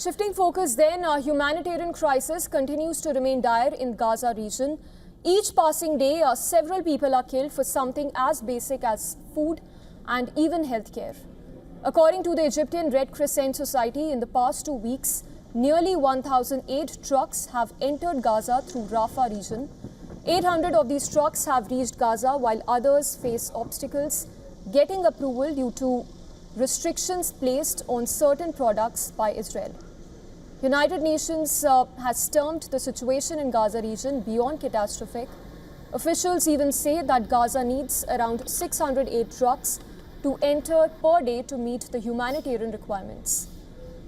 Shifting focus then, a humanitarian crisis continues to remain dire in Gaza region. Each passing day, several people are killed for something as basic as food and even healthcare. According to the Egyptian Red Crescent Society, in the past 2 weeks, nearly 1,008 trucks have entered Gaza through Rafah region. 800 of these trucks have reached Gaza, while others face obstacles getting approval due to restrictions placed on certain products by Israel. United Nations has termed the situation in Gaza region beyond catastrophic. Officials even say that Gaza needs around 608 trucks to enter per day to meet the humanitarian requirements,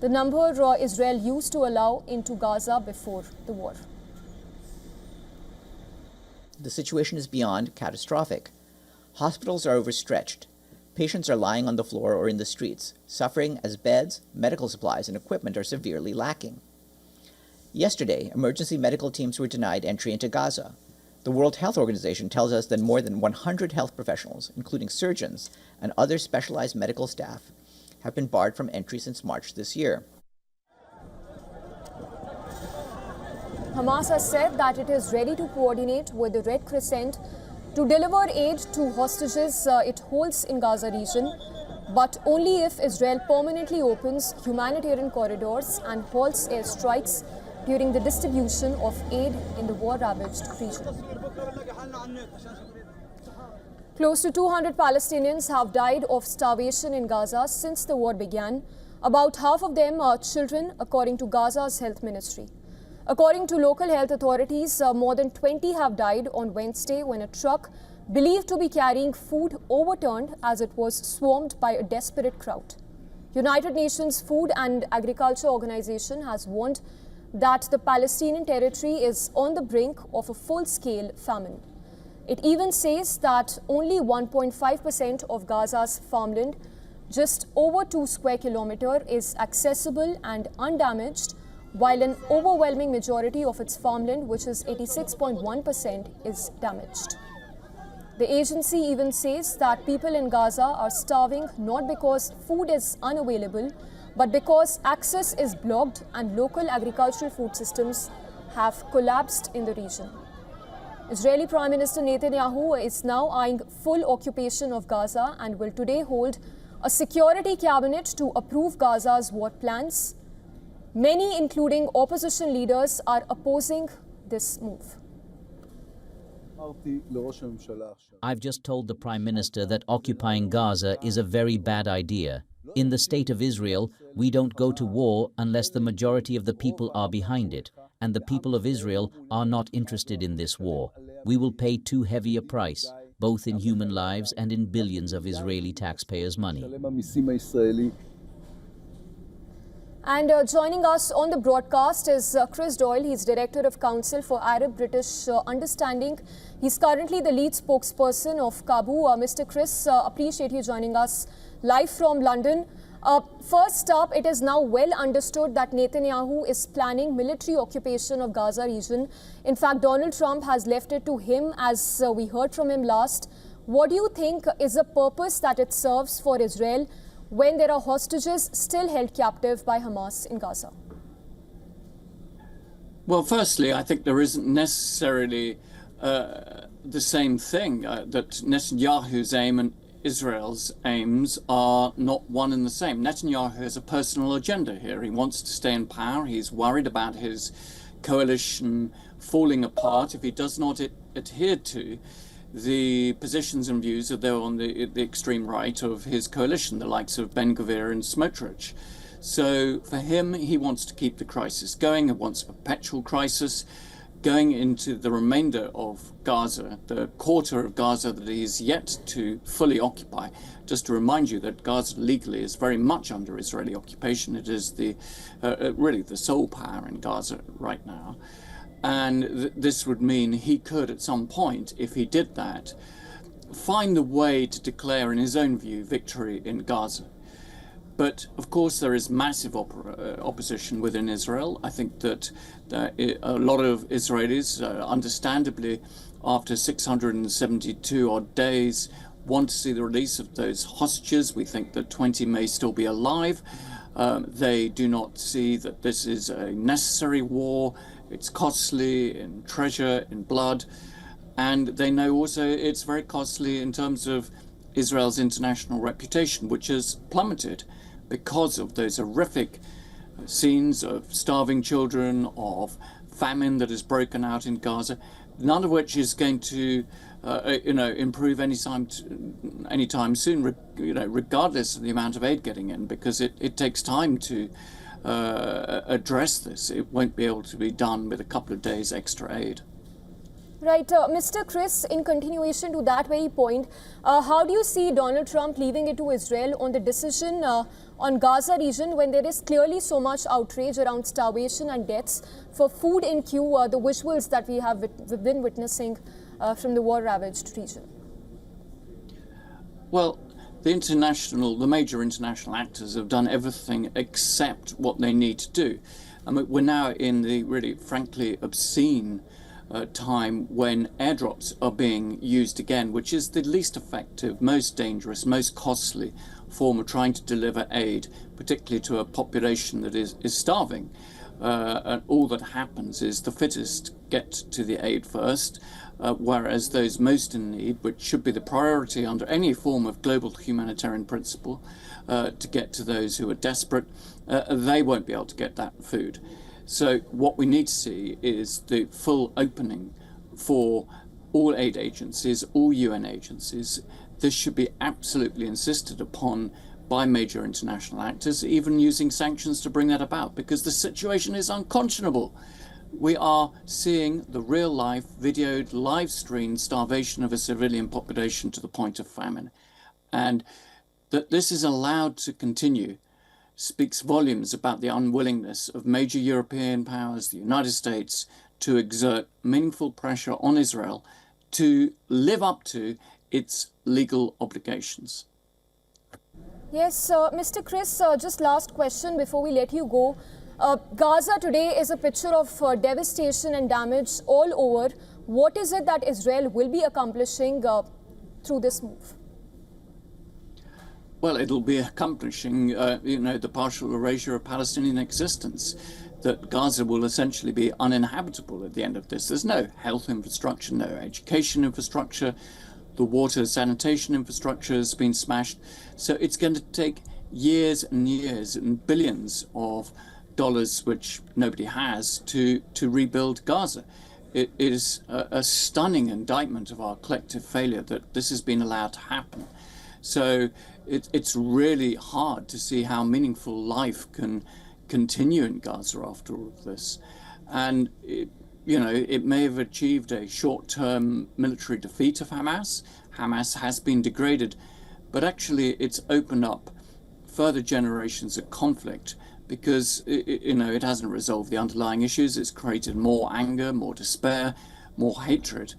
the number Israel used to allow into Gaza before the war. The situation is beyond catastrophic. Hospitals are overstretched. Patients are lying on the floor or in the streets, suffering as beds, medical supplies, and equipment are severely lacking. Yesterday, emergency medical teams were denied entry into Gaza. The World Health Organization tells us that more than 100 health professionals, including surgeons and other specialized medical staff, have been barred from entry since March this year. Hamas has said that it is ready to coordinate with the Red Crescent to deliver aid to hostages it holds in Gaza region, but only if Israel permanently opens humanitarian corridors and halts airstrikes during the distribution of aid in the war-ravaged region. Close to 200 Palestinians have died of starvation in Gaza since the war began. About half of them are children, according to Gaza's health ministry. According to local health authorities, more than 20 have died on Wednesday when a truck believed to be carrying food overturned as it was swarmed by a desperate crowd. United Nations Food and Agriculture Organization has warned that the Palestinian territory is on the brink of a full-scale famine. It even says that only 1.5% of Gaza's farmland, just over 2 square kilometers, is accessible and undamaged, while an overwhelming majority of its farmland, which is 86.1%, is damaged. The agency even says that people in Gaza are starving not because food is unavailable, but because access is blocked and local agricultural food systems have collapsed in the region. Israeli Prime Minister Netanyahu is now eyeing full occupation of Gaza and will today hold a security cabinet to approve Gaza's war plans. Many, including opposition leaders, are opposing this move. I've just told the Prime Minister that occupying Gaza is a very bad idea. In the state of Israel, we don't go to war unless the majority of the people are behind it, and the people of Israel are not interested in this war. We will pay too heavy a price, both in human lives and in billions of Israeli taxpayers' money. And joining us on the broadcast is Chris Doyle. He's Director of Council for Arab-British Understanding. He's currently the lead spokesperson of CABU. Mr. Chris, appreciate you joining us live from London. First up, it is now well understood that Netanyahu is planning military occupation of Gaza region. In fact, Donald Trump has left it to him, as we heard from him last. What do you think is the purpose that it serves for Israel when there are hostages still held captive by Hamas in Gaza? Well, firstly, I think there isn't necessarily the same thing, that Netanyahu's aim and Israel's aims are not one and the same. Netanyahu has a personal agenda here. He wants to stay in power. He's worried about his coalition falling apart if he does not adhere to the positions and views of those on the extreme right of his coalition, the likes of Ben Gvir and Smotrich. So for him, he wants to keep the crisis going. He wants a perpetual crisis going into the remainder of Gaza, the quarter of Gaza that he's yet to fully occupy. Just to remind you that Gaza legally is very much under Israeli occupation. It is the really the sole power in Gaza right now. And this would mean he could, at some point, if he did that, find the way to declare, in his own view, victory in Gaza. But, of course, there is massive opposition within Israel. I think that a lot of Israelis, understandably, after 672 odd days, want to see the release of those hostages. We think that 20 may still be alive. They do not see that this is a necessary war. It's costly in treasure, in blood. And they know also it's very costly in terms of Israel's international reputation, which has plummeted because of those horrific scenes of starving children, of famine that has broken out in Gaza, none of which is going to improve anytime soon, regardless of the amount of aid getting in, because it takes time to address this. It won't be able to be done with a couple of days extra aid. Right. Mr. Chris, in continuation to that very point, how do you see Donald Trump leaving it to Israel on the decision on Gaza region when there is clearly so much outrage around starvation and deaths for food in queue, the visuals that we've been witnessing from the war-ravaged region? Well, the major international actors have done everything except what they need to do. I mean, we're now in the really, frankly, obscene time when airdrops are being used again, which is the least effective, most dangerous, most costly form of trying to deliver aid, particularly to a population that is starving. And all that happens is the fittest get to the aid first, whereas those most in need, which should be the priority under any form of global humanitarian principle, to get to those who are desperate, they won't be able to get that food. So what we need to see is the full opening for all aid agencies, all UN agencies. This should be absolutely insisted upon by major international actors, even using sanctions to bring that about, because the situation is unconscionable. We are seeing the real-life, videoed, live-streamed starvation of a civilian population to the point of famine. And that this is allowed to continue speaks volumes about the unwillingness of major European powers, the United States, to exert meaningful pressure on Israel to live up to its legal obligations. Yes, Mr. Chris, just last question before we let you go. Gaza today is a picture of devastation and damage all over. What is it that Israel will be accomplishing through this move? Well, it'll be accomplishing, the partial erasure of Palestinian existence, that Gaza will essentially be uninhabitable at the end of this. There's no health infrastructure, no education infrastructure. The water sanitation infrastructure has been smashed. So it's going to take years and years and billions of dollars, which nobody has, to rebuild Gaza. It is a stunning indictment of our collective failure that this has been allowed to happen. So it's really hard to see how meaningful life can continue in Gaza after all of this. And, it may have achieved a short-term military defeat of Hamas. Hamas has been degraded, but actually it's opened up further generations of conflict because, it hasn't resolved the underlying issues. It's created more anger, more despair, more hatred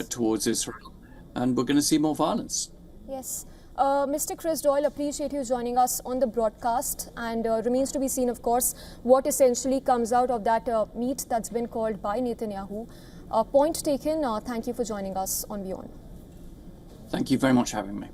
towards Israel. And we're going to see more violence. Yes. Mr. Chris Doyle, appreciate you joining us on the broadcast, and remains to be seen, of course, what essentially comes out of that meet that's been called by Netanyahu. Point taken. Thank you for joining us on WION. Thank you very much for having me.